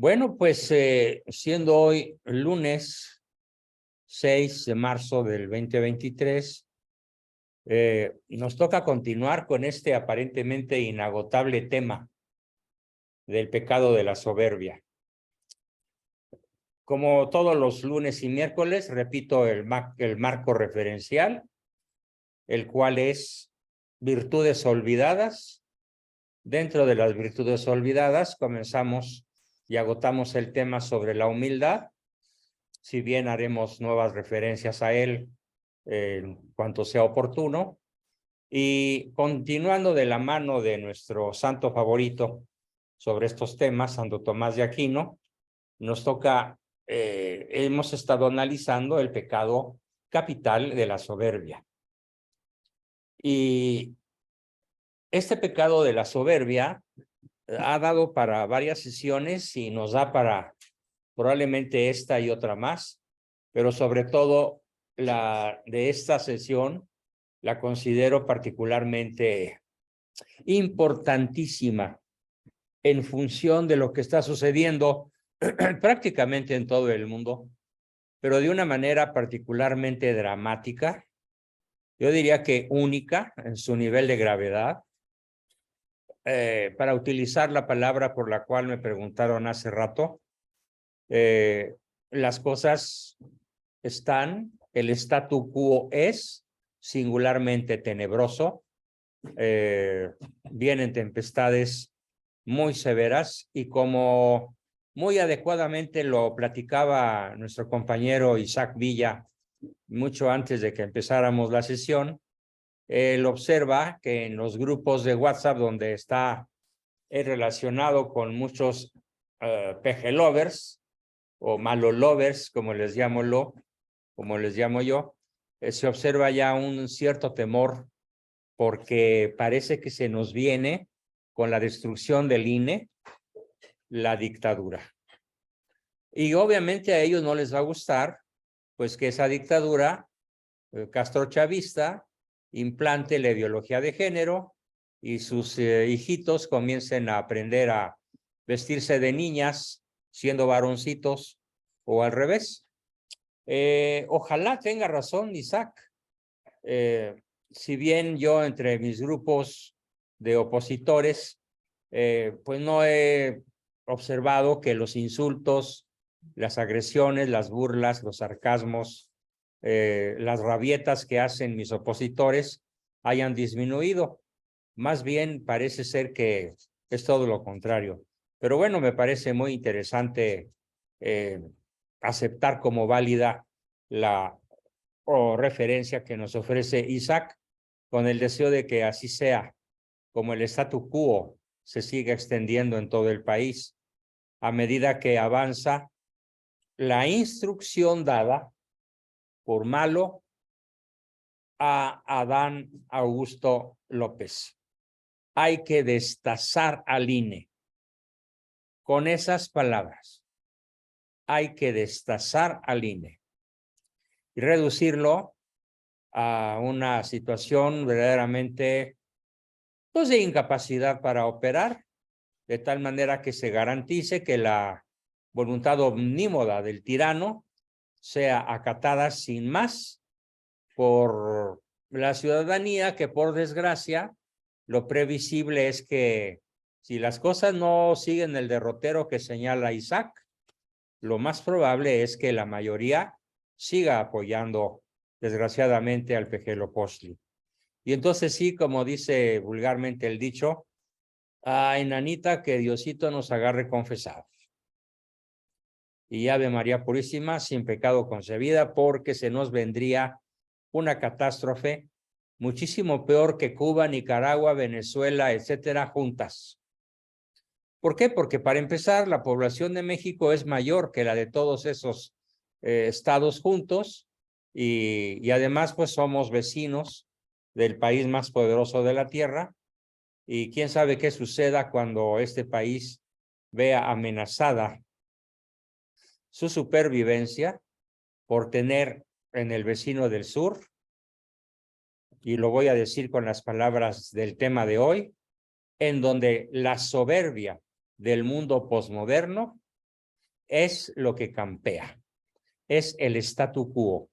Bueno, pues siendo hoy lunes 6 de marzo del 2023, nos toca continuar con este aparentemente inagotable tema del pecado de la soberbia. Como todos los lunes y miércoles, repito el marco referencial, el cual es virtudes olvidadas. Dentro de las virtudes olvidadas comenzamos y agotamos el tema sobre la humildad, si bien haremos nuevas referencias a él en cuanto sea oportuno. Y continuando de la mano de nuestro santo favorito sobre estos temas, Santo Tomás de Aquino, nos toca, hemos estado analizando el pecado capital de la soberbia. Y este pecado de la soberbia ha dado para varias sesiones y nos da para probablemente esta y otra más, pero sobre todo la de esta sesión la considero particularmente importantísima en función de lo que está sucediendo prácticamente en todo el mundo, pero de una manera particularmente dramática, yo diría que única en su nivel de gravedad. Para utilizar la palabra por la cual me preguntaron hace rato, las cosas están, el statu quo es singularmente tenebroso, vienen tempestades muy severas y como muy adecuadamente lo platicaba nuestro compañero Isaac Villa mucho antes de que empezáramos la sesión, él observa que en los grupos de WhatsApp donde está relacionado con muchos peje lovers o malo lovers, como les llamo yo, se observa ya un cierto temor porque parece que se nos viene con la destrucción del INE la dictadura. Y obviamente a ellos no les va a gustar pues que esa dictadura castrochavista implante la ideología de género y sus hijitos comiencen a aprender a vestirse de niñas siendo varoncitos o al revés. Ojalá tenga razón Isaac. Si bien yo entre mis grupos de opositores, pues no he observado que los insultos, las agresiones, las burlas, los sarcasmos, las rabietas que hacen mis opositores hayan disminuido. Más bien parece ser que es todo lo contrario. Pero bueno, me parece muy interesante aceptar como válida la referencia que nos ofrece Isaac, con el deseo de que así sea, como el statu quo se siga extendiendo en todo el país, a medida que avanza la instrucción dada por Malo a Adán Augusto López. Hay que destazar al INE. Con esas palabras, hay que destazar al INE y reducirlo a una situación verdaderamente pues, de incapacidad para operar, de tal manera que se garantice que la voluntad omnímoda del tirano sea acatada sin más por la ciudadanía, que por desgracia lo previsible es que si las cosas no siguen el derrotero que señala Isaac, lo más probable es que la mayoría siga apoyando desgraciadamente al Pejelopostli. Y entonces sí, como dice vulgarmente el dicho, ay, nanita, que Diosito nos agarre confesados. Y Ave María Purísima, sin pecado concebida, porque se nos vendría una catástrofe muchísimo peor que Cuba, Nicaragua, Venezuela, etcétera, juntas. ¿Por qué? Porque para empezar, la población de México es mayor que la de todos esos estados juntos y además pues somos vecinos del país más poderoso de la tierra y quién sabe qué suceda cuando este país vea amenazada su supervivencia por tener en el vecino del sur, y lo voy a decir con las palabras del tema de hoy, en donde la soberbia del mundo posmoderno es lo que campea, es el statu quo,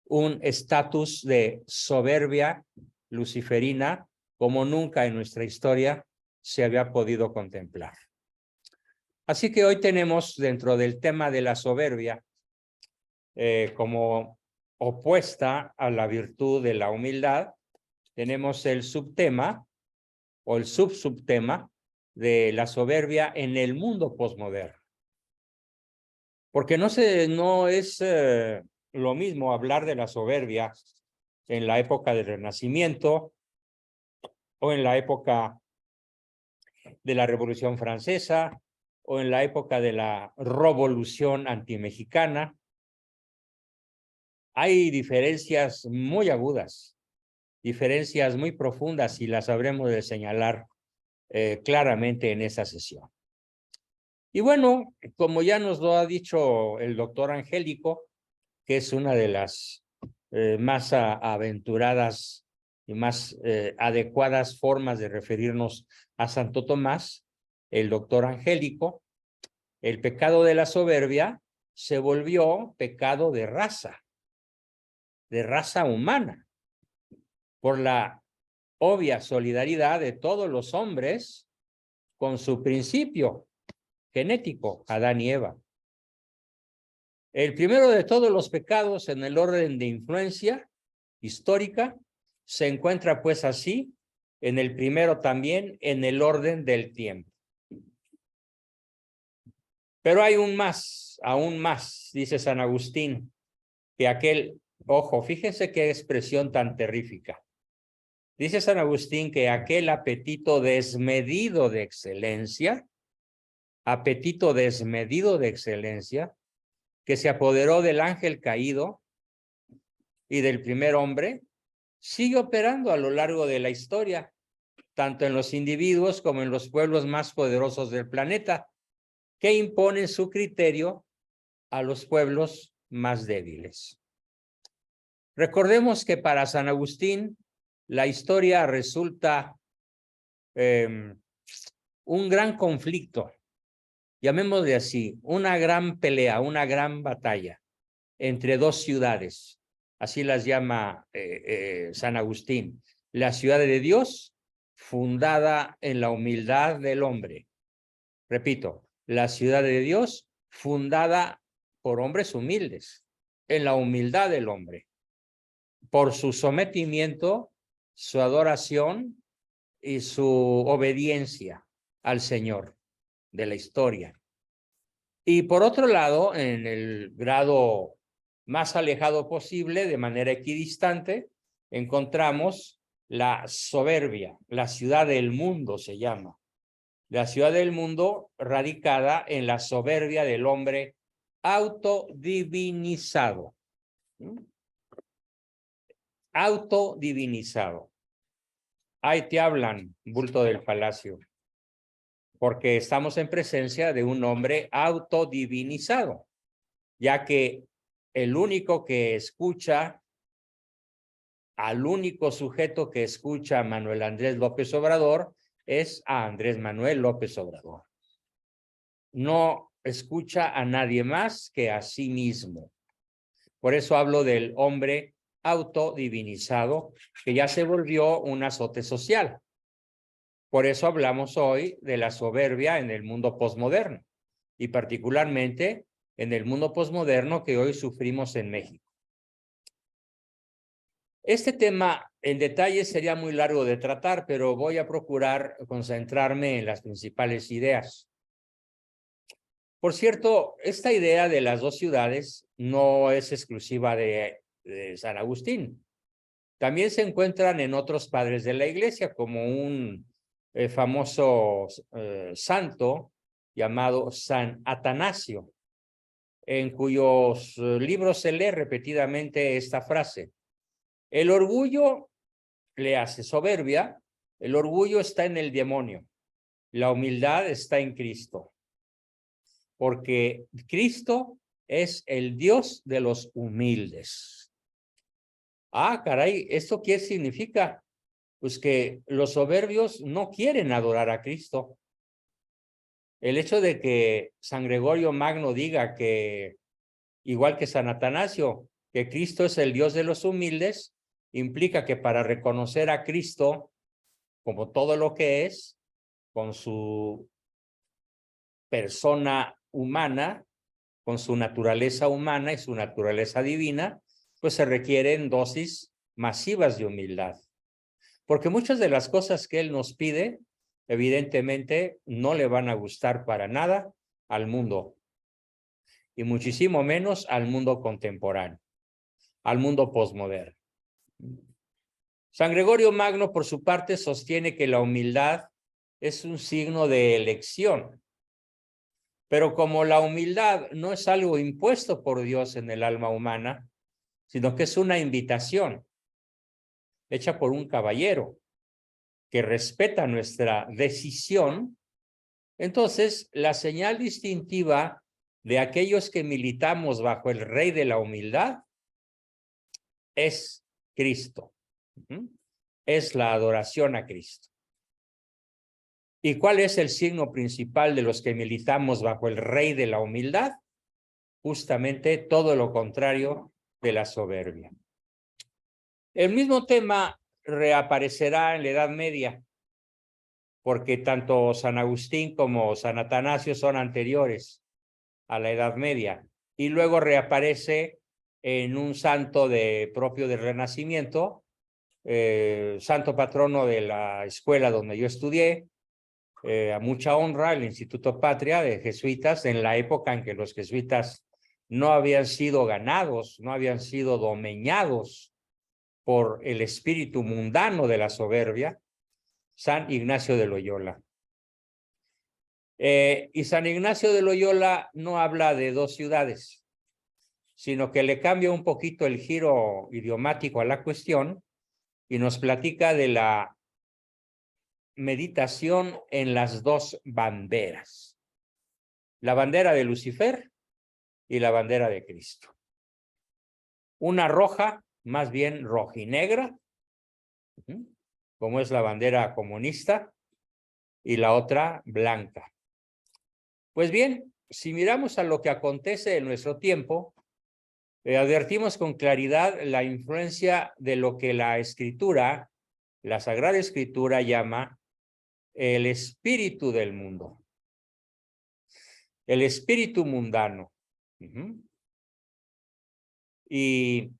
un estatus de soberbia luciferina como nunca en nuestra historia se había podido contemplar. Así que hoy tenemos dentro del tema de la soberbia como opuesta a la virtud de la humildad, tenemos el subtema o el subtema de la soberbia en el mundo posmoderno. Porque no es lo mismo hablar de la soberbia en la época del Renacimiento o en la época de la Revolución Francesa o en la época de la Revolución antimexicana. Hay diferencias muy agudas, diferencias muy profundas y las habremos de señalar claramente en esa sesión. Y bueno, como ya nos lo ha dicho el doctor Angélico, que es una de las más aventuradas y más adecuadas formas de referirnos a Santo Tomás, el doctor Angélico, el pecado de la soberbia se volvió pecado de raza humana, por la obvia solidaridad de todos los hombres con su principio genético, Adán y Eva. El primero de todos los pecados en el orden de influencia histórica se encuentra pues así, en el primero también en el orden del tiempo. Pero hay aún más, dice San Agustín, que aquel, ojo, fíjense qué expresión tan terrífica. Dice San Agustín que aquel apetito desmedido de excelencia, que se apoderó del ángel caído y del primer hombre, sigue operando a lo largo de la historia, tanto en los individuos como en los pueblos más poderosos del planeta, que imponen su criterio a los pueblos más débiles. Recordemos que para San Agustín la historia resulta un gran conflicto, llamémosle así, una gran pelea, una gran batalla entre dos ciudades, así las llama San Agustín, la ciudad de Dios fundada en la humildad del hombre. Repito, la ciudad de Dios fundada por hombres humildes, en la humildad del hombre, por su sometimiento, su adoración y su obediencia al Señor de la historia. Y por otro lado, en el grado más alejado posible, de manera equidistante, encontramos la soberbia, la ciudad del mundo se llama. La ciudad del mundo radicada en la soberbia del hombre autodivinizado. Autodivinizado. Ahí te hablan, bulto del palacio, porque estamos en presencia de un hombre autodivinizado, ya que el único que escucha, al único sujeto que escucha a Manuel Andrés López Obrador es a Andrés Manuel López Obrador. No escucha a nadie más que a sí mismo. Por eso hablo del hombre autodivinizado, que ya se volvió un azote social. Por eso hablamos hoy de la soberbia en el mundo posmoderno, y particularmente en el mundo posmoderno que hoy sufrimos en México. Este tema en detalle sería muy largo de tratar, pero voy a procurar concentrarme en las principales ideas. Por cierto, esta idea de las dos ciudades no es exclusiva de San Agustín. También se encuentran en otros padres de la Iglesia, como un famoso santo llamado San Atanasio, en cuyos libros se lee repetidamente esta frase: el orgullo le hace soberbia, el orgullo está en el demonio, la humildad está en Cristo, porque Cristo es el Dios de los humildes. Ah, caray, ¿esto qué significa? Pues que los soberbios no quieren adorar a Cristo. El hecho de que San Gregorio Magno diga que, igual que San Atanasio, que Cristo es el Dios de los humildes, implica que para reconocer a Cristo como todo lo que es, con su persona humana, con su naturaleza humana y su naturaleza divina, pues se requieren dosis masivas de humildad. Porque muchas de las cosas que Él nos pide, evidentemente, no le van a gustar para nada al mundo, y muchísimo menos al mundo contemporáneo, al mundo posmoderno. San Gregorio Magno, por su parte, sostiene que la humildad es un signo de elección, pero como la humildad no es algo impuesto por Dios en el alma humana, sino que es una invitación hecha por un caballero que respeta nuestra decisión, entonces la señal distintiva de aquellos que militamos bajo el Rey de la humildad es Cristo. Es la adoración a Cristo. ¿Y cuál es el signo principal de los que militamos bajo el Rey de la humildad? Justamente todo lo contrario de la soberbia. El mismo tema reaparecerá en la Edad Media, porque tanto San Agustín como San Atanasio son anteriores a la Edad Media, y luego reaparece en un santo propio del Renacimiento, santo patrono de la escuela donde yo estudié, a mucha honra, el Instituto Patria de Jesuitas, en la época en que los jesuitas no habían sido ganados, no habían sido domeñados por el espíritu mundano de la soberbia, San Ignacio de Loyola. Y San Ignacio de Loyola no habla de dos ciudades, sino que le cambia un poquito el giro idiomático a la cuestión y nos platica de la meditación en las dos banderas, la bandera de Lucifer y la bandera de Cristo. Una roja, más bien rojinegra, como es la bandera comunista, y la otra blanca. Pues bien, si miramos a lo que acontece en nuestro tiempo, advertimos con claridad la influencia de lo que la Escritura, la Sagrada Escritura, llama el espíritu del mundo, el espíritu mundano. Y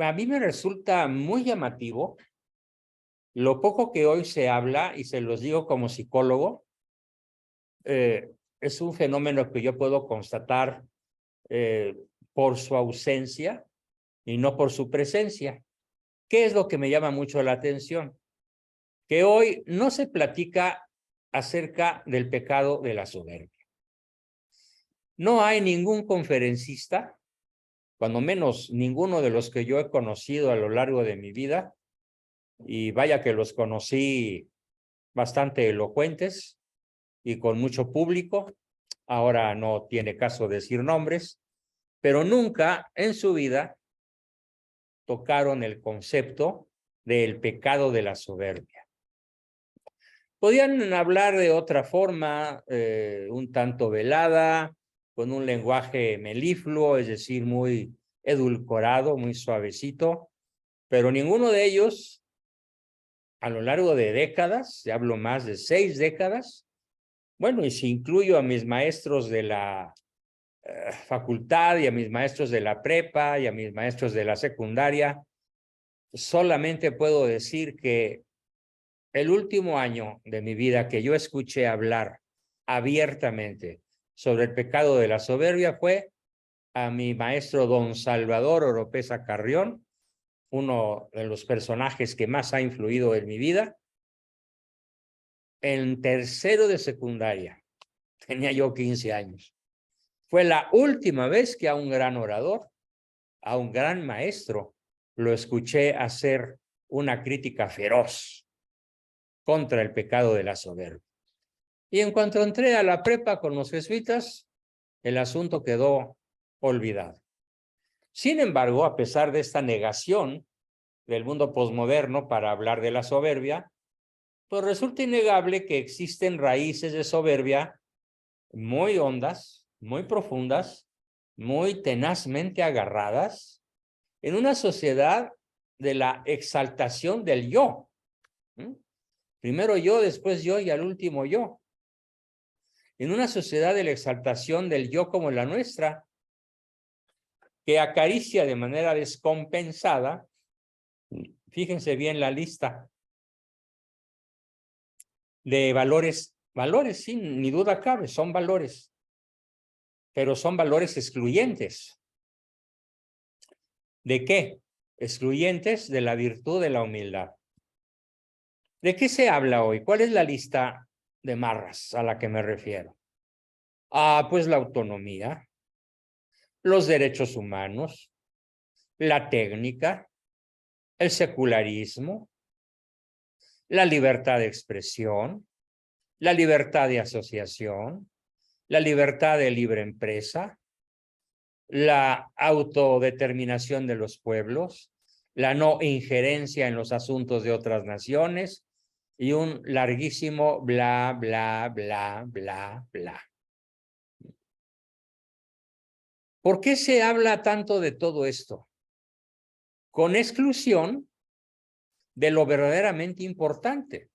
a mí me resulta muy llamativo lo poco que hoy se habla, y se los digo como psicólogo, es un fenómeno que yo puedo constatar por su ausencia y no por su presencia. ¿Qué es lo que me llama mucho la atención? Que hoy no se platica acerca del pecado de la soberbia. No hay ningún conferencista, cuando menos ninguno de los que yo he conocido a lo largo de mi vida, y vaya que los conocí bastante elocuentes y con mucho público, ahora no tiene caso decir nombres, pero nunca en su vida tocaron el concepto del pecado de la soberbia. Podían hablar de otra forma, un tanto velada, con un lenguaje melifluo, es decir, muy edulcorado, muy suavecito, pero ninguno de ellos, a lo largo de décadas, ya hablo más de 6 décadas, bueno, y si incluyo a mis maestros de la facultad y a mis maestros de la prepa y a mis maestros de la secundaria, solamente puedo decir que el último año de mi vida que yo escuché hablar abiertamente sobre el pecado de la soberbia fue a mi maestro don Salvador Oropesa Carrión, uno de los personajes que más ha influido en mi vida. En tercero de secundaria, tenía yo 15 años. Fue la última vez que a un gran orador, a un gran maestro, lo escuché hacer una crítica feroz contra el pecado de la soberbia. Y en cuanto entré a la prepa con los jesuitas, el asunto quedó olvidado. Sin embargo, a pesar de esta negación del mundo posmoderno para hablar de la soberbia, Pues resulta innegable que existen raíces de soberbia muy hondas, muy profundas, muy tenazmente agarradas en una sociedad de la exaltación del yo. Primero yo, después yo y al último yo. En una sociedad de la exaltación del yo como la nuestra, que acaricia de manera descompensada, fíjense bien la lista de valores, sí, ni duda cabe, son valores, pero son valores excluyentes. ¿De qué? Excluyentes de la virtud de la humildad. ¿De qué se habla hoy? ¿Cuál es la lista de marras a la que me refiero? Pues la autonomía, los derechos humanos, la técnica, el secularismo, la libertad de expresión, la libertad de asociación, la libertad de libre empresa, la autodeterminación de los pueblos, la no injerencia en los asuntos de otras naciones y un larguísimo bla, bla, bla, bla, bla. ¿Por qué se habla tanto de todo esto? Con exclusión de lo verdaderamente importante.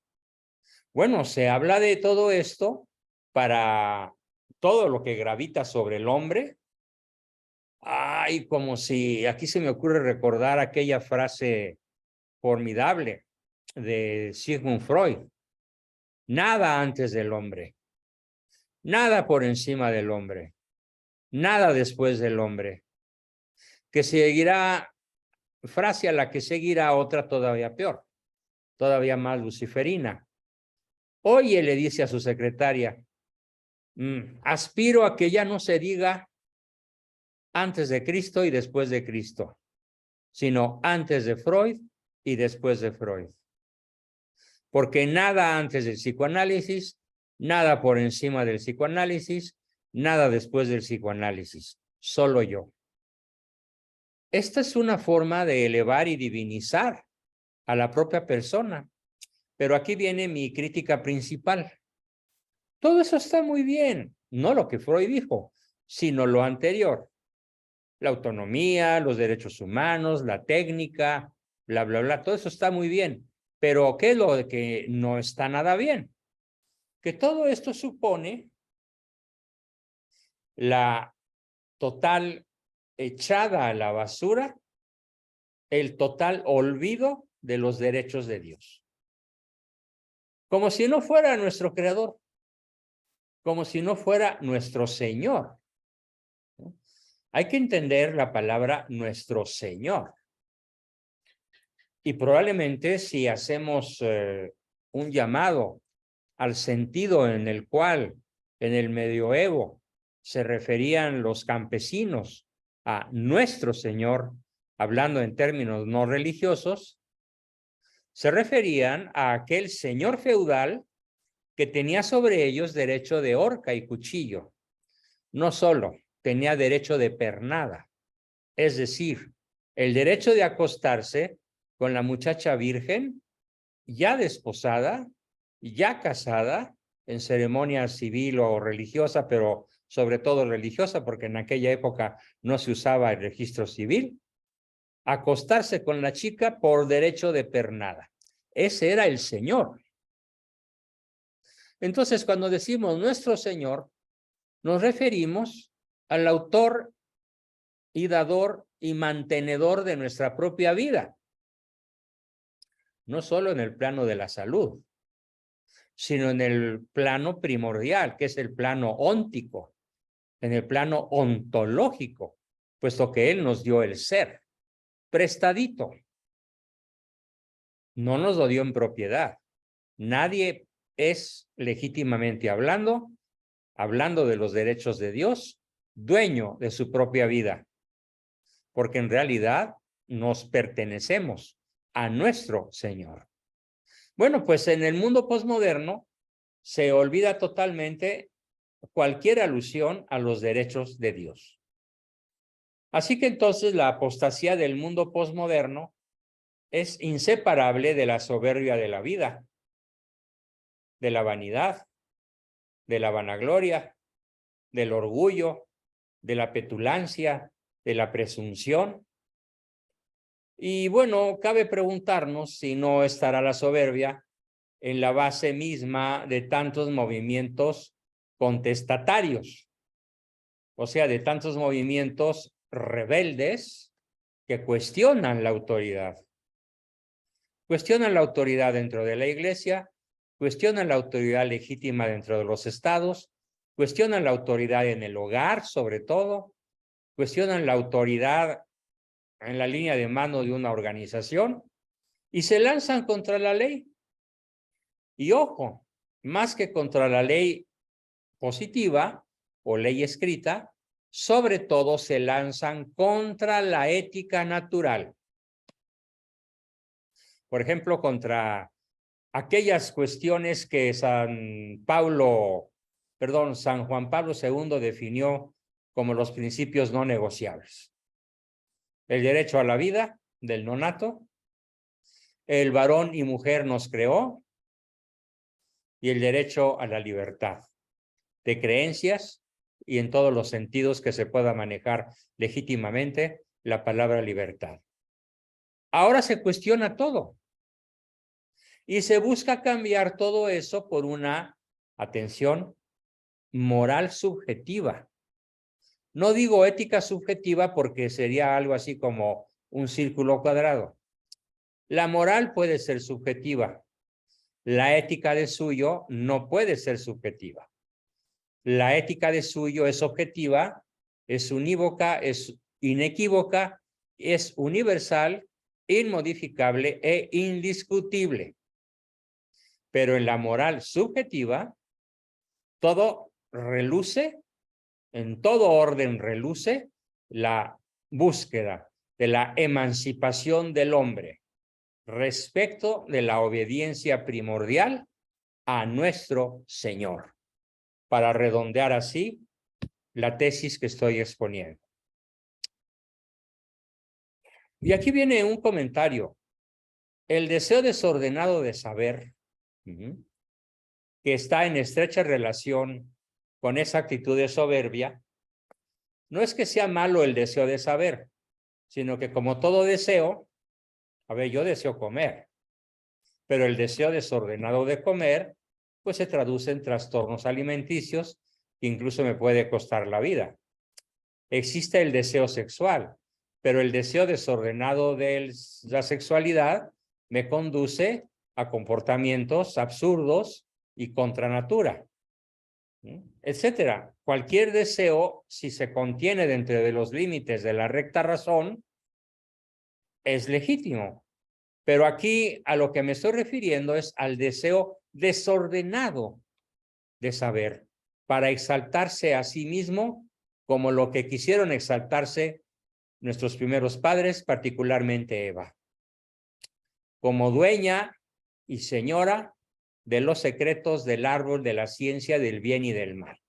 Bueno, se habla de todo esto para todo lo que gravita sobre el hombre. Como si aquí se me ocurre recordar aquella frase formidable de Sigmund Freud. Nada antes del hombre, nada por encima del hombre, nada después del hombre. Que seguirá, frase a la que seguirá otra todavía peor, todavía más luciferina. Oye, le dice a su secretaria, aspiro a que ya no se diga antes de Cristo y después de Cristo, sino antes de Freud y después de Freud. Porque nada antes del psicoanálisis, nada por encima del psicoanálisis, nada después del psicoanálisis, solo yo. Esta es una forma de elevar y divinizar a la propia persona, pero aquí viene mi crítica principal. Todo eso está muy bien, no lo que Freud dijo, sino lo anterior. La autonomía, los derechos humanos, la técnica, bla, bla, bla, todo eso está muy bien. Pero ¿qué es lo que no está nada bien? Que todo esto supone la total echada a la basura, el total olvido de los derechos de Dios. Como si no fuera nuestro creador, como si no fuera nuestro Señor. Hay que entender la palabra nuestro Señor. Y probablemente si hacemos un llamado al sentido en el cual en el medioevo se referían los campesinos a nuestro Señor, hablando en términos no religiosos, se referían a aquel señor feudal que tenía sobre ellos derecho de horca y cuchillo. No solo, tenía derecho de pernada, es decir, el derecho de acostarse con la muchacha virgen, ya desposada, ya casada, en ceremonia civil o religiosa, pero sobre todo religiosa, porque en aquella época no se usaba el registro civil, acostarse con la chica por derecho de pernada. Ese era el Señor. Entonces, cuando decimos nuestro Señor, nos referimos al autor y dador y mantenedor de nuestra propia vida. No solo en el plano de la salud, sino en el plano primordial, que es el plano óntico, en el plano ontológico, puesto que Él nos dio el ser, prestadito. No nos lo dio en propiedad. Nadie es legítimamente hablando de los derechos de Dios, dueño de su propia vida, porque en realidad nos pertenecemos a nuestro Señor. Bueno, pues en el mundo posmoderno se olvida totalmente cualquier alusión a los derechos de Dios. Así que entonces la apostasía del mundo posmoderno es inseparable de la soberbia de la vida. de la vanidad, de la vanagloria, del orgullo, de la petulancia, de la presunción. Y bueno, cabe preguntarnos si no estará la soberbia en la base misma de tantos movimientos contestatarios, o sea, de tantos movimientos rebeldes que cuestionan la autoridad. Cuestionan la autoridad dentro de la iglesia, cuestionan la autoridad legítima dentro de los estados, cuestionan la autoridad en el hogar, sobre todo, cuestionan la autoridad en la línea de mano de una organización y se lanzan contra la ley. Y ojo, más que contra la ley positiva o ley escrita, sobre todo se lanzan contra la ética natural. Por ejemplo, contra aquellas cuestiones que San Juan Pablo II definió como los principios no negociables. El derecho a la vida del nonato, el varón y mujer nos creó, y el derecho a la libertad de creencias y en todos los sentidos que se pueda manejar legítimamente la palabra libertad. Ahora se cuestiona todo y se busca cambiar todo eso por una, atención, moral subjetiva. No digo ética subjetiva porque sería algo así como un círculo cuadrado. La moral puede ser subjetiva. La ética de suyo no puede ser subjetiva. La ética de suyo es objetiva, es unívoca, es inequívoca, es universal, inmodificable e indiscutible. Pero en la moral subjetiva, todo reluce, en todo orden reluce la búsqueda de la emancipación del hombre respecto de la obediencia primordial a nuestro Señor, para redondear así la tesis que estoy exponiendo. Y aquí viene un comentario. El deseo desordenado de saber, que está en estrecha relación con esa actitud de soberbia, no es que sea malo el deseo de saber, sino que como todo deseo, a ver, yo deseo comer, pero el deseo desordenado de comer, pues se traduce en trastornos alimenticios que incluso me puede costar la vida. Existe el deseo sexual, pero el deseo desordenado de la sexualidad me conduce a comportamientos absurdos y contra natura, etcétera. Cualquier deseo, si se contiene dentro de los límites de la recta razón, es legítimo. Pero aquí a lo que me estoy refiriendo es al deseo desordenado de saber, para exaltarse a sí mismo como lo que quisieron exaltarse nuestros primeros padres, particularmente Eva, como dueña y señora de los secretos del árbol de la ciencia del bien y del mal.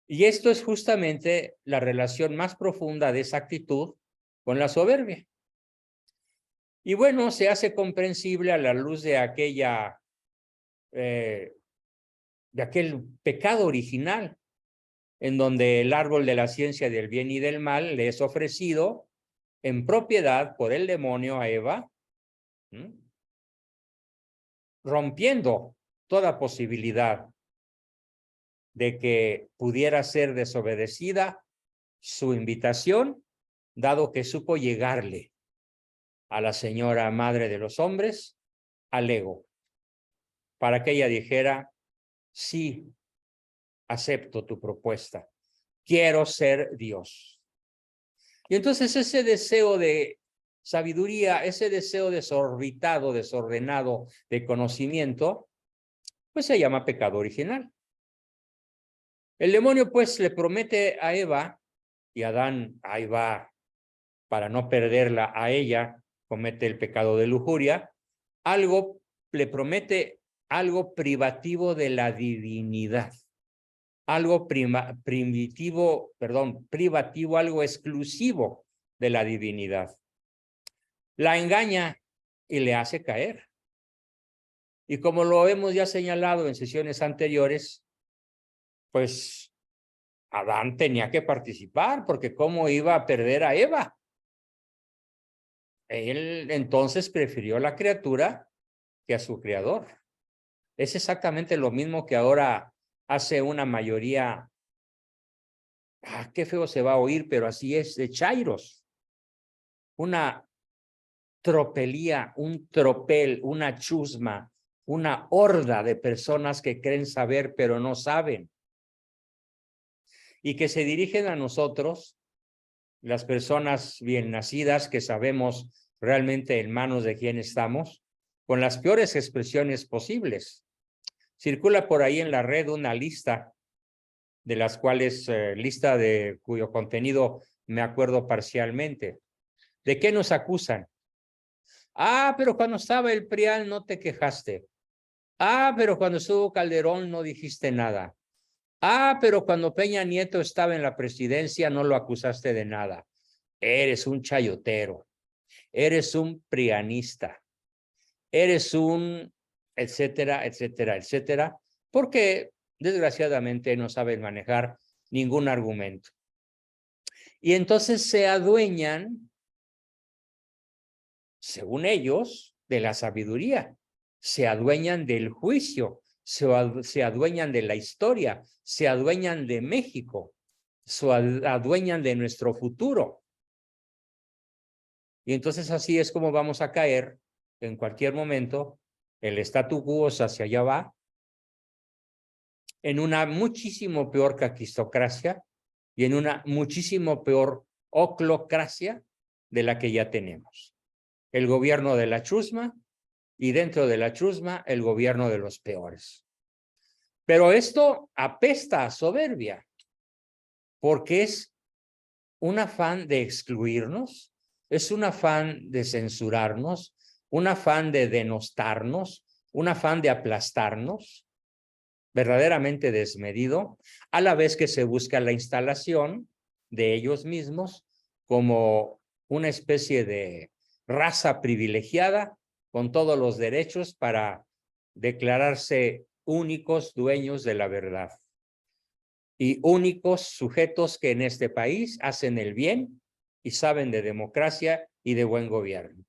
Y esto es justamente la relación más profunda de esa actitud con la soberbia. Y bueno, se hace comprensible a la luz de aquel pecado original, en donde el árbol de la ciencia del bien y del mal le es ofrecido en propiedad por el demonio a Eva, rompiendo toda posibilidad de que pudiera ser desobedecida su invitación, dado que supo llegarle a la señora madre de los hombres, al ego, para que ella dijera, sí, acepto tu propuesta, quiero ser Dios. Y entonces ese deseo de sabiduría, ese deseo desorbitado, desordenado de conocimiento, pues se llama pecado original. El demonio pues le promete a Eva, y Adán ahí va para no perderla a ella, comete el pecado de lujuria, le promete algo privativo de la divinidad, algo privativo, algo exclusivo de la divinidad. La engaña y le hace caer. Y como lo hemos ya señalado en sesiones anteriores, pues Adán tenía que participar, porque ¿cómo iba a perder a Eva? Él entonces prefirió la criatura que a su creador. Es exactamente lo mismo que ahora hace una mayoría, qué feo se va a oír, pero así es, de chairos. Una tropelía, un tropel, una chusma, una horda de personas que creen saber, pero no saben. Y que se dirigen a nosotros, las personas bien nacidas que sabemos realmente en manos de quién estamos, con las peores expresiones posibles. Circula por ahí en la red una lista, de las cuales, lista de cuyo contenido me acuerdo parcialmente. ¿De qué nos acusan? Pero cuando estaba el PRIAN no te quejaste. Pero cuando estuvo Calderón no dijiste nada. Pero cuando Peña Nieto estaba en la presidencia no lo acusaste de nada. Eres un chayotero. Eres un prianista. Eres un etcétera, etcétera, etcétera, porque desgraciadamente no saben manejar ningún argumento. Y entonces se adueñan, según ellos, de la sabiduría, se adueñan del juicio, se adueñan de la historia, se adueñan de México, se adueñan de nuestro futuro. Y entonces así es como vamos a caer en cualquier momento. El statu quo hacia allá va, en una muchísimo peor caquistocracia y en una muchísimo peor oclocracia de la que ya tenemos. El gobierno de la chusma y dentro de la chusma el gobierno de los peores. Pero esto apesta a soberbia, porque es un afán de excluirnos, es un afán de censurarnos, un afán de denostarnos, un afán de aplastarnos, verdaderamente desmedido, a la vez que se busca la instalación de ellos mismos como una especie de raza privilegiada con todos los derechos para declararse únicos dueños de la verdad y únicos sujetos que en este país hacen el bien y saben de democracia y de buen gobierno.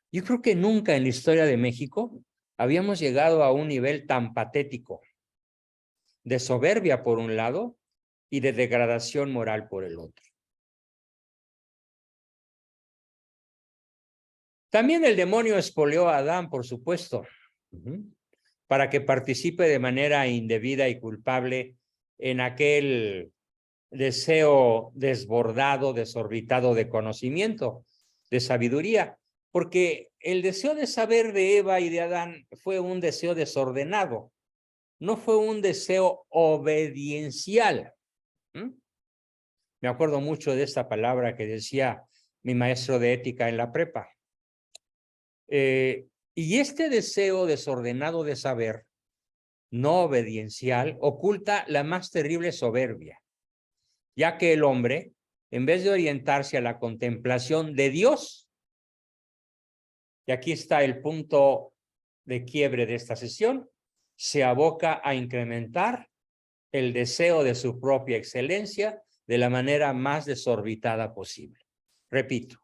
Yo creo que nunca en la historia de México habíamos llegado a un nivel tan patético de soberbia por un lado y de degradación moral por el otro. También el demonio espolió a Adán, por supuesto, para que participe de manera indebida y culpable en aquel deseo desbordado, desorbitado de conocimiento, de sabiduría, porque el deseo de saber de Eva y de Adán fue un deseo desordenado, no fue un deseo obediencial. Me acuerdo mucho de esta palabra que decía mi maestro de ética en la prepa. Y este deseo desordenado de saber, no obediencial, oculta la más terrible soberbia, ya que el hombre, en vez de orientarse a la contemplación de Dios, y aquí está el punto de quiebre de esta sesión, se aboca a incrementar el deseo de su propia excelencia de la manera más desorbitada posible. Repito,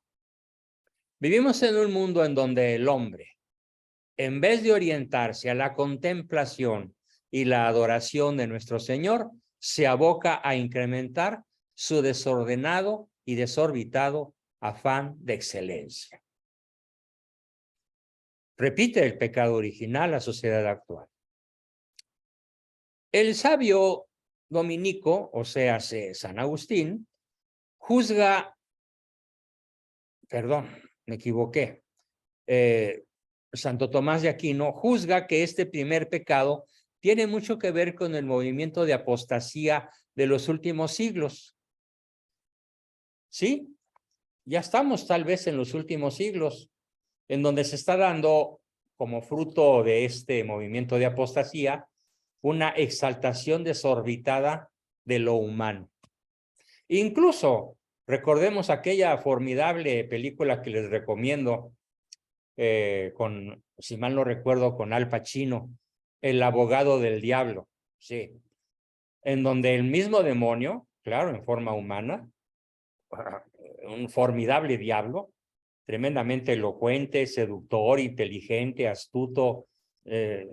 vivimos en un mundo en donde el hombre, en vez de orientarse a la contemplación y la adoración de nuestro Señor, se aboca a incrementar su desordenado y desorbitado afán de excelencia. Repite el pecado original la sociedad actual. El sabio dominico, o sea, San Agustín, juzga, perdón, me equivoqué, Santo Tomás de Aquino juzga que este primer pecado tiene mucho que ver con el movimiento de apostasía de los últimos siglos. ¿Sí? Ya estamos tal vez en los últimos siglos, en donde se está dando como fruto de este movimiento de apostasía una exaltación desorbitada de lo humano. Incluso recordemos aquella formidable película que les recomiendo, si mal no recuerdo, con Al Pacino, El abogado del diablo, sí, en donde el mismo demonio, claro, en forma humana, un formidable diablo, tremendamente elocuente, seductor, inteligente, astuto,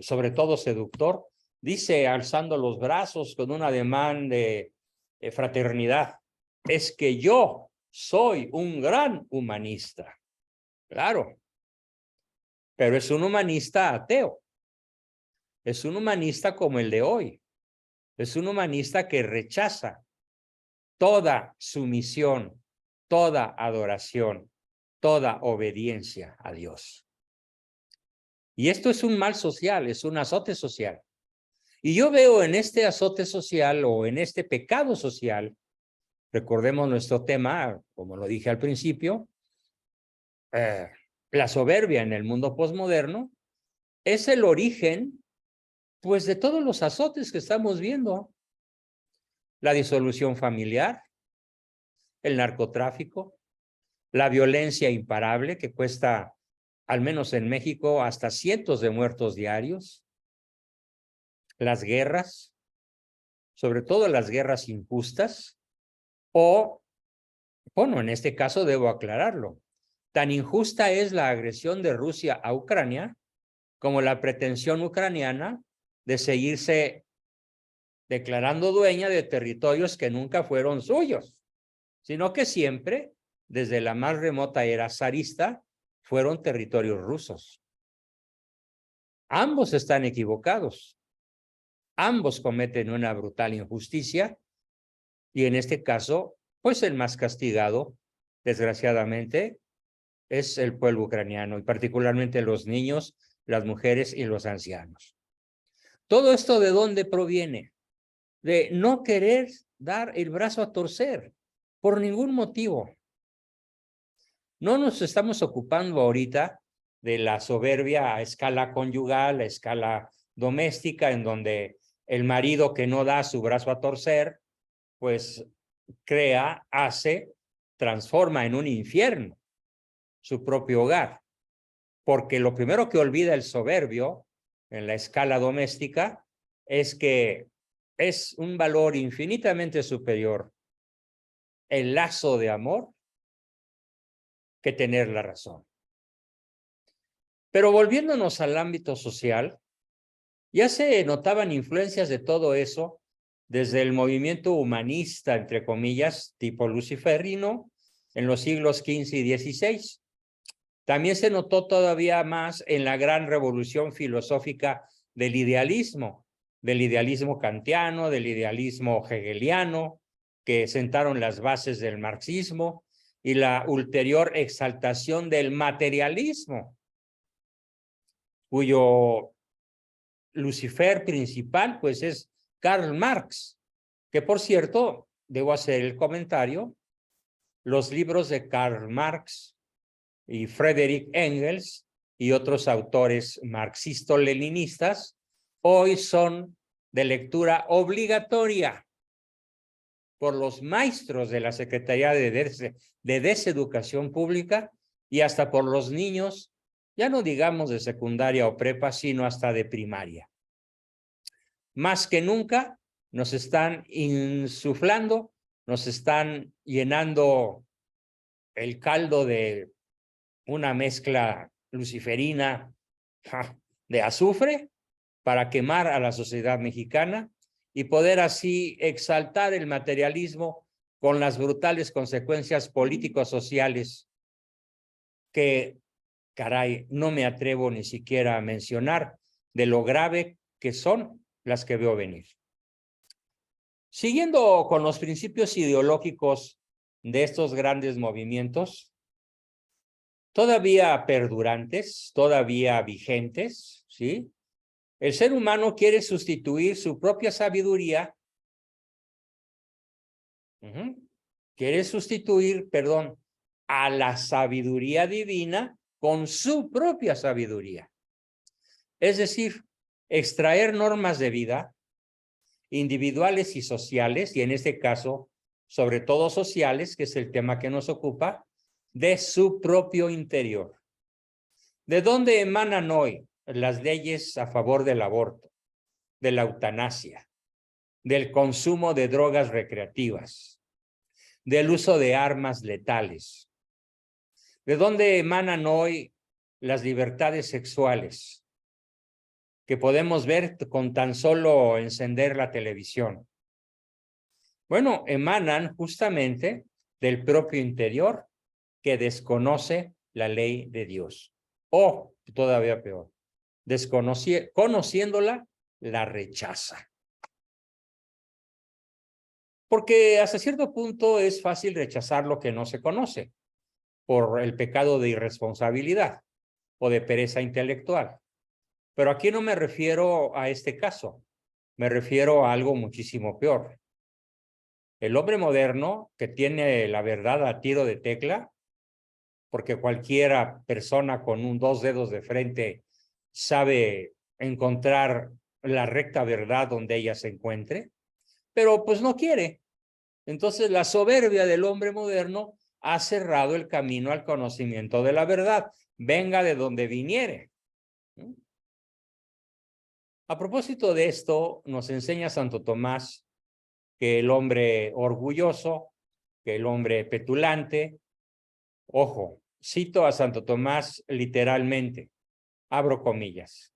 sobre todo seductor, dice, alzando los brazos con un ademán de fraternidad, es que yo soy un gran humanista. Claro, pero es un humanista ateo. Es un humanista como el de hoy. Es un humanista que rechaza toda sumisión, toda adoración, toda obediencia a Dios. Y esto es un mal social, es un azote social. Y yo veo en este azote social o en este pecado social, recordemos nuestro tema, como lo dije al principio, la soberbia en el mundo posmoderno es el origen, pues, de todos los azotes que estamos viendo. La disolución familiar, el narcotráfico, la violencia imparable que cuesta, al menos en México, hasta cientos de muertos diarios, las guerras, sobre todo las guerras injustas, o, bueno, en este caso debo aclararlo, tan injusta es la agresión de Rusia a Ucrania como la pretensión ucraniana de seguirse declarando dueña de territorios que nunca fueron suyos, sino que siempre, desde la más remota era zarista, fueron territorios rusos. Ambos están equivocados. Ambos cometen una brutal injusticia y en este caso, pues el más castigado, desgraciadamente, es el pueblo ucraniano y particularmente los niños, las mujeres y los ancianos. ¿Todo esto de dónde proviene? De no querer dar el brazo a torcer por ningún motivo. No nos estamos ocupando ahorita de la soberbia a escala conyugal, a escala doméstica, en donde el marido que no da su brazo a torcer, pues crea, hace, transforma en un infierno su propio hogar. Porque lo primero que olvida el soberbio en la escala doméstica es que es un valor infinitamente superior el lazo de amor que tener la razón. Pero volviéndonos al ámbito social, ya se notaban influencias de todo eso desde el movimiento humanista, entre comillas, tipo luciferino, en los siglos XV y XVI. También se notó todavía más en la gran revolución filosófica del idealismo kantiano, del idealismo hegeliano, que sentaron las bases del marxismo, y la ulterior exaltación del materialismo, cuyo Lucifer principal, pues, es Karl Marx, que, por cierto, debo hacer el comentario, los libros de Karl Marx y Friedrich Engels y otros autores marxisto-leninistas hoy son de lectura obligatoria por los maestros de la Secretaría de Deseducación Pública y hasta por los niños, ya no digamos de secundaria o prepa, sino hasta de primaria. Más que nunca nos están insuflando, nos están llenando el caldo de una mezcla luciferina de azufre para quemar a la sociedad mexicana y poder así exaltar el materialismo con las brutales consecuencias político-sociales que, caray, no me atrevo ni siquiera a mencionar de lo grave que son las que veo venir. Siguiendo con los principios ideológicos de estos grandes movimientos, todavía perdurantes, todavía vigentes, ¿sí? El ser humano quiere sustituir su propia sabiduría, quiere sustituir, perdón, a la sabiduría divina con su propia sabiduría. Es decir, extraer normas de vida individuales y sociales, y en este caso, sobre todo sociales, que es el tema que nos ocupa, de su propio interior. ¿De dónde emanan hoy las leyes a favor del aborto, de la eutanasia, del consumo de drogas recreativas, del uso de armas letales? ¿De dónde emanan hoy las libertades sexuales que podemos ver con tan solo encender la televisión? Bueno, emanan justamente del propio interior que desconoce la ley de Dios. O, todavía peor, conociéndola, la rechaza. Porque hasta cierto punto es fácil rechazar lo que no se conoce por el pecado de irresponsabilidad o de pereza intelectual. Pero aquí no me refiero a este caso, me refiero a algo muchísimo peor. El hombre moderno que tiene la verdad a tiro de tecla, porque cualquiera persona con dos dedos de frente sabe encontrar la recta verdad donde ella se encuentre, pero pues no quiere. Entonces la soberbia del hombre moderno ha cerrado el camino al conocimiento de la verdad, venga de donde viniere. A propósito de esto, nos enseña Santo Tomás que el hombre orgulloso, que el hombre petulante, ojo, cito a Santo Tomás literalmente, abro comillas,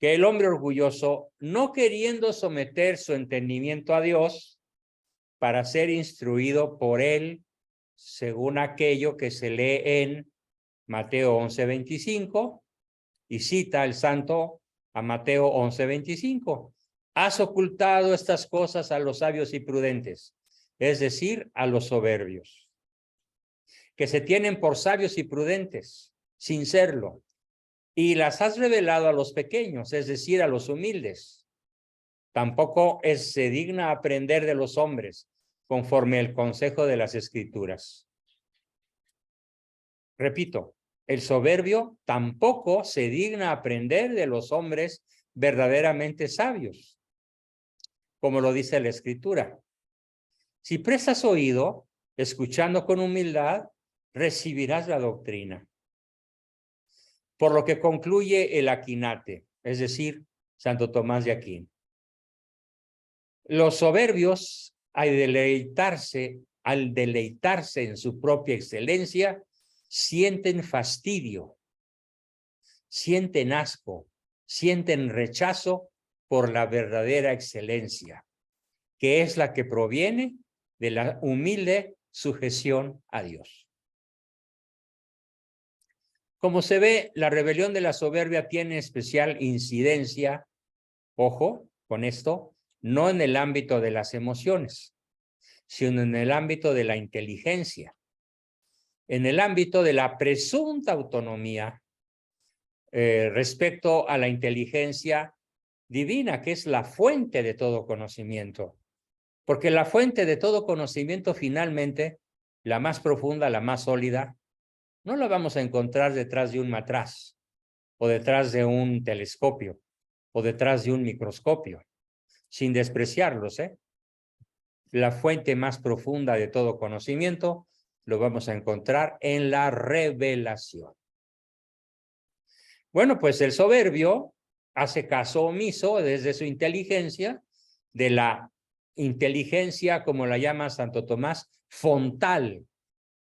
que el hombre orgulloso, no queriendo someter su entendimiento a Dios para ser instruido por él, según aquello que se lee en Mateo 11:25, y cita el santo a Mateo 11:25. Has ocultado estas cosas a los sabios y prudentes, es decir, a los soberbios, que se tienen por sabios y prudentes, sin serlo, y las has revelado a los pequeños, es decir, a los humildes. Tampoco se digna aprender de los hombres, conforme el consejo de las Escrituras. Repito, el soberbio tampoco se digna aprender de los hombres verdaderamente sabios, como lo dice la Escritura. Si prestas oído, escuchando con humildad, recibirás la doctrina. Por lo que concluye el Aquinate, es decir, Santo Tomás de Aquino. Los soberbios, al deleitarse en su propia excelencia, sienten fastidio, sienten asco, sienten rechazo por la verdadera excelencia, que es la que proviene de la humilde sujeción a Dios. Como se ve, la rebelión de la soberbia tiene especial incidencia, ojo con esto, no en el ámbito de las emociones, sino en el ámbito de la inteligencia, en el ámbito de la presunta autonomía respecto a la inteligencia divina, que es la fuente de todo conocimiento. Porque la fuente de todo conocimiento, finalmente, la más profunda, la más sólida, no la vamos a encontrar detrás de un matraz, o detrás de un telescopio, o detrás de un microscopio, sin despreciarlos, ¿eh? La fuente más profunda de todo conocimiento lo vamos a encontrar en la revelación. Bueno, pues el soberbio hace caso omiso desde su inteligencia, de la inteligencia, como la llama Santo Tomás, fontal.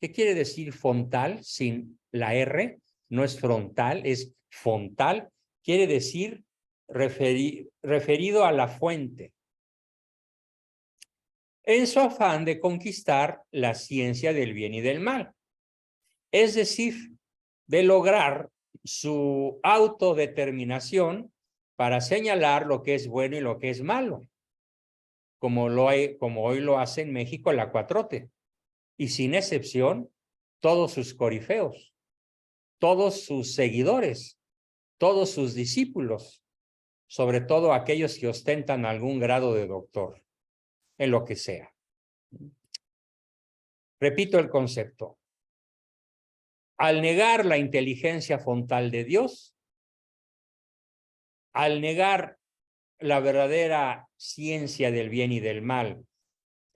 ¿Qué quiere decir fontal sin la R? No es frontal, es fontal. Quiere decir referido a la fuente. En su afán de conquistar la ciencia del bien y del mal. Es decir, de lograr su autodeterminación para señalar lo que es bueno y lo que es malo, como hoy lo hace en México la 4T, y sin excepción, todos sus corifeos, todos sus seguidores, todos sus discípulos, sobre todo aquellos que ostentan algún grado de doctor, en lo que sea. Repito el concepto. Al negar la inteligencia fontal de Dios, al negar la verdadera ciencia del bien y del mal,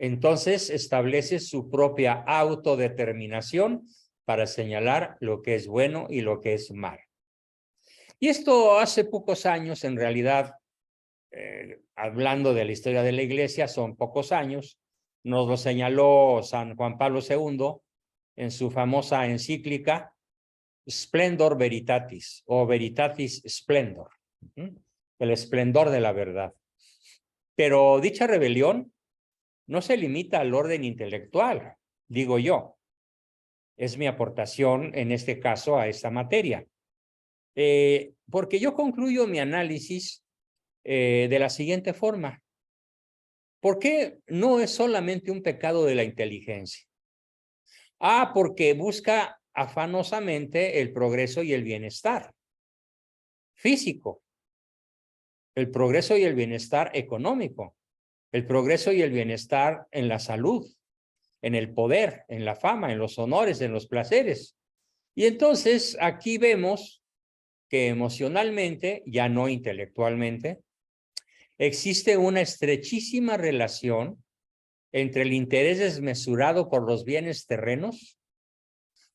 entonces establece su propia autodeterminación para señalar lo que es bueno y lo que es malo. Y esto hace pocos años, en realidad, hablando de la historia de la Iglesia, son pocos años, nos lo señaló San Juan Pablo II en su famosa encíclica Splendor Veritatis o Veritatis Splendor, el esplendor de la verdad. Pero dicha rebelión no se limita al orden intelectual, digo yo. Es mi aportación en este caso a esta materia. Porque yo concluyo mi análisis de la siguiente forma. ¿Por qué no es solamente un pecado de la inteligencia? Porque busca afanosamente el progreso y el bienestar físico, el progreso y el bienestar económico, el progreso y el bienestar en la salud, en el poder, en la fama, en los honores, en los placeres. Y entonces aquí vemos que emocionalmente, ya no intelectualmente, existe una estrechísima relación entre el interés desmesurado por los bienes terrenos,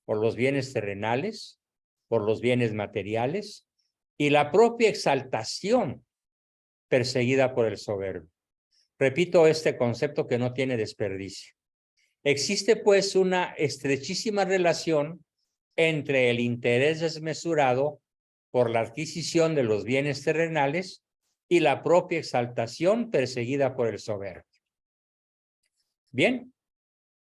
por los bienes terrenales, por los bienes materiales y la propia exaltación perseguida por el soberbio. Repito este concepto que no tiene desperdicio. Existe pues una estrechísima relación entre el interés desmesurado por la adquisición de los bienes terrenales y la propia exaltación perseguida por el soberbio. Bien,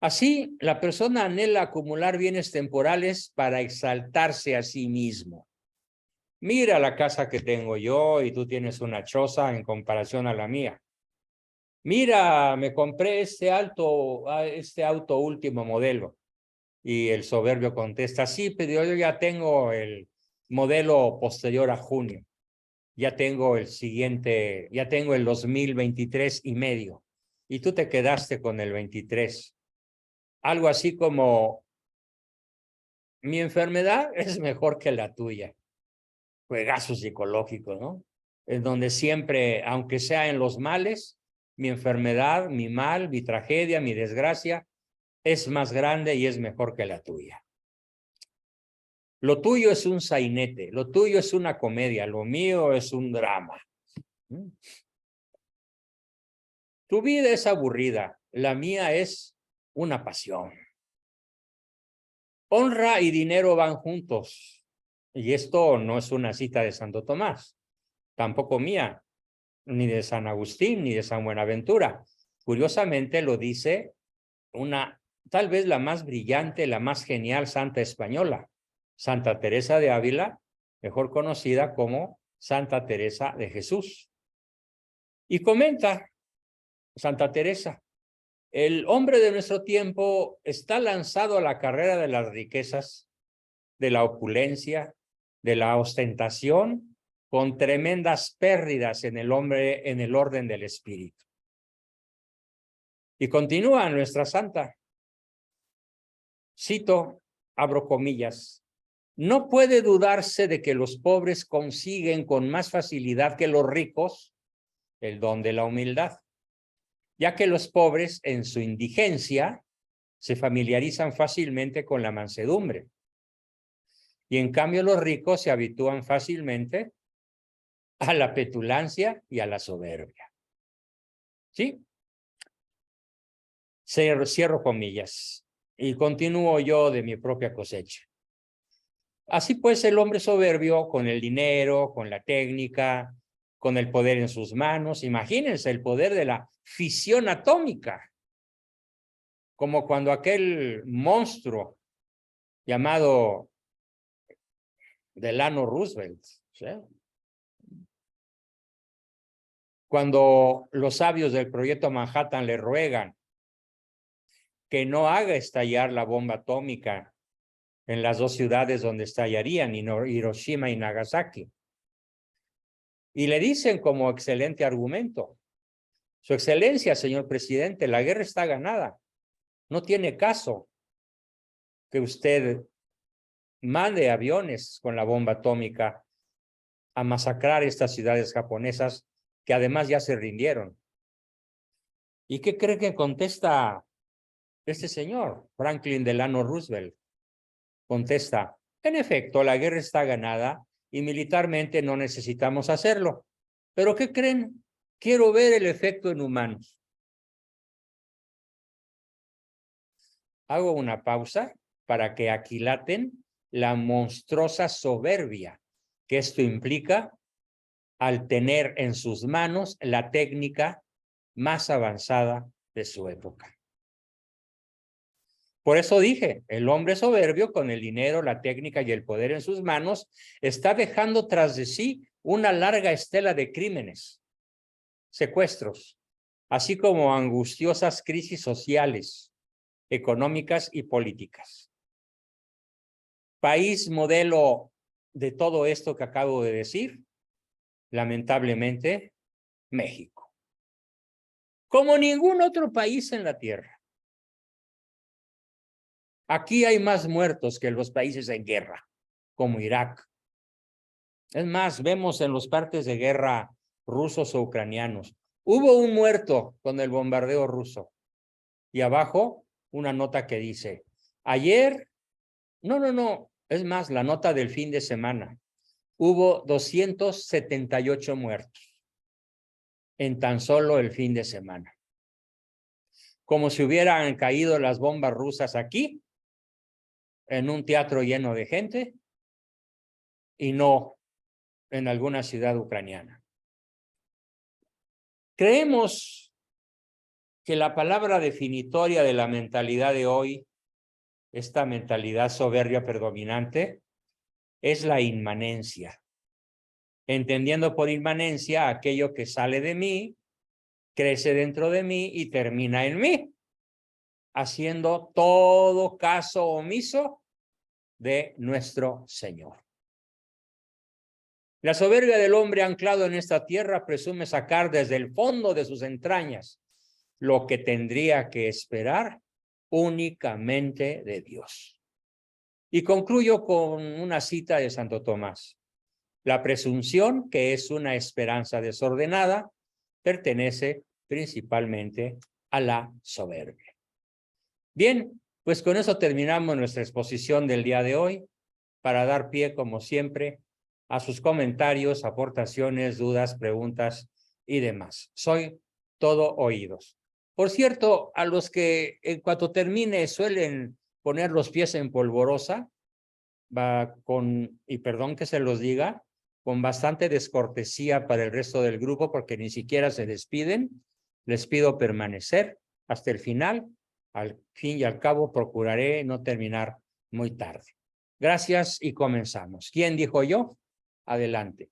así la persona anhela acumular bienes temporales para exaltarse a sí mismo. Mira la casa que tengo yo y tú tienes una choza en comparación a la mía. Mira, me compré este auto último modelo. Y el soberbio contesta, sí, pero yo ya tengo el modelo posterior a junio. Ya tengo el siguiente, ya tengo el 2023 y medio. Y tú te quedaste con el 23. Algo así como, mi enfermedad es mejor que la tuya. Juegazo psicológico, ¿no? En donde siempre, aunque sea en los males, mi enfermedad, mi mal, mi tragedia, mi desgracia, es más grande y es mejor que la tuya. Lo tuyo es un sainete, lo tuyo es una comedia, lo mío es un drama. Tu vida es aburrida, la mía es una pasión. Honra y dinero van juntos. Y esto no es una cita de Santo Tomás, tampoco mía, ni de San Agustín, ni de San Buenaventura. Curiosamente lo dice tal vez la más brillante, la más genial santa española, Santa Teresa de Ávila, mejor conocida como Santa Teresa de Jesús. Y comenta Santa Teresa, el hombre de nuestro tiempo está lanzado a la carrera de las riquezas, de la opulencia, de la ostentación, con tremendas pérdidas en el hombre, en el orden del espíritu. Y continúa nuestra santa. Cito, abro comillas, no puede dudarse de que los pobres consiguen con más facilidad que los ricos el don de la humildad, ya que los pobres en su indigencia se familiarizan fácilmente con la mansedumbre y en cambio los ricos se habitúan fácilmente a la petulancia y a la soberbia. ¿Sí? Cierro comillas y continúo yo de mi propia cosecha. Así pues, el hombre soberbio, con el dinero, con la técnica, con el poder en sus manos, imagínense el poder de la fisión atómica, como cuando aquel monstruo llamado Delano Roosevelt, ¿sí? Cuando los sabios del proyecto Manhattan le ruegan que no haga estallar la bomba atómica en las dos ciudades donde estallarían, Hiroshima y Nagasaki. Y le dicen como excelente argumento, Su Excelencia, señor presidente, la guerra está ganada. No tiene caso que usted mande aviones con la bomba atómica a masacrar estas ciudades japonesas que además ya se rindieron. ¿Y qué cree que contesta este señor, Franklin Delano Roosevelt? Contesta, en efecto, la guerra está ganada y militarmente no necesitamos hacerlo. ¿Pero qué creen? Quiero ver el efecto en humanos. Hago una pausa para que aquilaten la monstruosa soberbia que esto implica al tener en sus manos la técnica más avanzada de su época. Por eso dije, el hombre soberbio con el dinero, la técnica y el poder en sus manos está dejando tras de sí una larga estela de crímenes, secuestros, así como angustiosas crisis sociales, económicas y políticas. País modelo de todo esto que acabo de decir, lamentablemente, México. Como ningún otro país en la tierra. Aquí hay más muertos que en los países en guerra, como Irak. Es más, vemos en los partes de guerra rusos o ucranianos. Hubo un muerto con el bombardeo ruso. Y abajo, una nota que dice, ayer, no, es más, la nota del fin de semana. Hubo 278 muertos en tan solo el fin de semana. Como si hubieran caído las bombas rusas aquí, en un teatro lleno de gente, y no en alguna ciudad ucraniana. Creemos que la palabra definitoria de la mentalidad de hoy, esta mentalidad soberbia predominante, es la inmanencia. Entendiendo por inmanencia aquello que sale de mí, crece dentro de mí y termina en mí, haciendo todo caso omiso de nuestro Señor. La soberbia del hombre anclado en esta tierra presume sacar desde el fondo de sus entrañas lo que tendría que esperar únicamente de Dios. Y concluyo con una cita de Santo Tomás. La presunción, que es una esperanza desordenada, pertenece principalmente a la soberbia. Bien, pues con eso terminamos nuestra exposición del día de hoy, para dar pie, como siempre, a sus comentarios, aportaciones, dudas, preguntas y demás. Soy todo oídos. Por cierto, a los que en cuanto termine suelen poner los pies en polvorosa, y perdón que se los diga, con bastante descortesía para el resto del grupo, porque ni siquiera se despiden, les pido permanecer hasta el final. Al fin y al cabo, procuraré no terminar muy tarde. Gracias y comenzamos. ¿Quién dijo yo? Adelante.